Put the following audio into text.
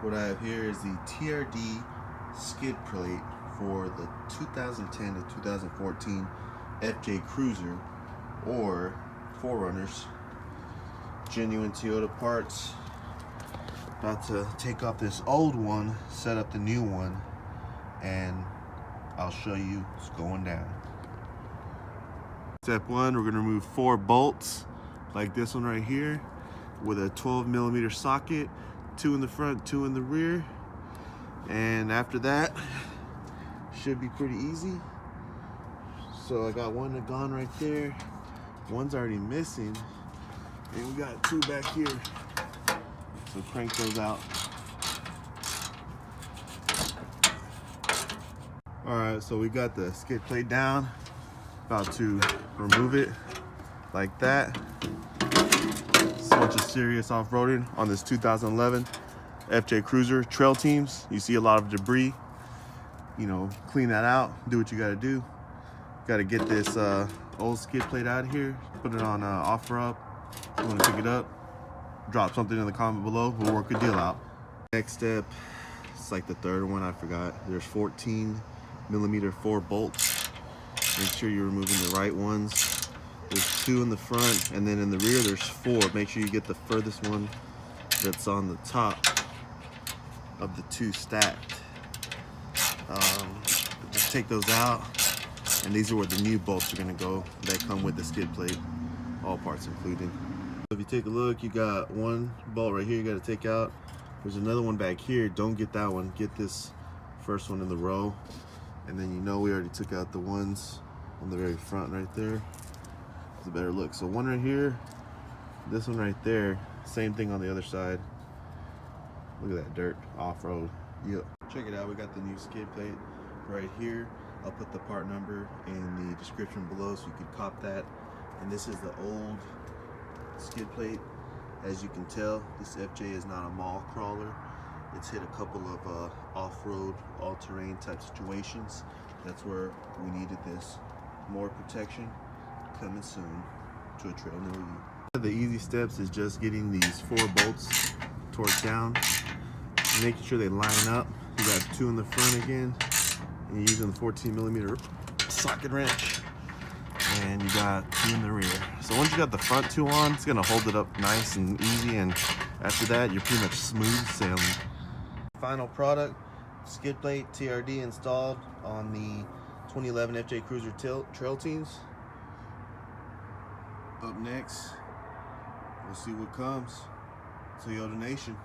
What I have here is the TRD skid plate for the 2010 to 2014 FJ Cruiser or 4Runners. Genuine Toyota parts. About to take off this old one, set up the new one, and I'll show you what's going down. Step one, we're going to remove 4 bolts like this one right here with a 12mm socket, 2 in the front, 2 in the rear, and after that should be pretty easy. So I got one gone right there, one's already missing, and we got 2 back here, so crank those out. Alright, so we got the skid plate down, about to remove it like that. It's a bunch of serious off-roading on this 2011 FJ Cruiser trail teams. You see a lot of debris, you know, clean that out, do what you gotta do. Gotta get this old skid plate out of here, put it on offer up. If you wanna pick it up, drop something in the comment below, we'll work a deal out. Next step, it's like the third one, I forgot. There's 14mm 4 bolts. Make sure you're removing the right ones. There's 2 in the front, and then in the rear there's 4. Make sure you get the furthest one that's on the top of the 2 stacked. Just take those out, and these are where the new bolts are gonna go that come with the skid plate, all parts included. If you take a look, you got one bolt right here you gotta take out. There's another one back here. Don't get that one, get this first one in the row. And then you know we already took out the ones on the very front right there. It's a better look. So one right here, this one right there, same thing on the other side. Look at that dirt, off-road. Yep. Check it out, we got the new skid plate right here. I'll put the part number in the description below so you can cop that. And this is the old skid plate. As you can tell, this FJ is not a mall crawler. It's hit a couple of off-road, all-terrain type situations. That's where we needed this. More protection coming soon to a trail near you. The easy steps is just getting these 4 bolts torqued down, making sure they line up. You got 2 in the front again, and you're using the 14mm socket wrench, and you got 2 in the rear. So once you got the front 2 on, it's gonna hold it up nice and easy, and after that you're pretty much smooth sailing. Final product, skid plate TRD installed on the 2011 FJ Cruiser trail teams. Up next, we'll see what comes. Toyota Nation.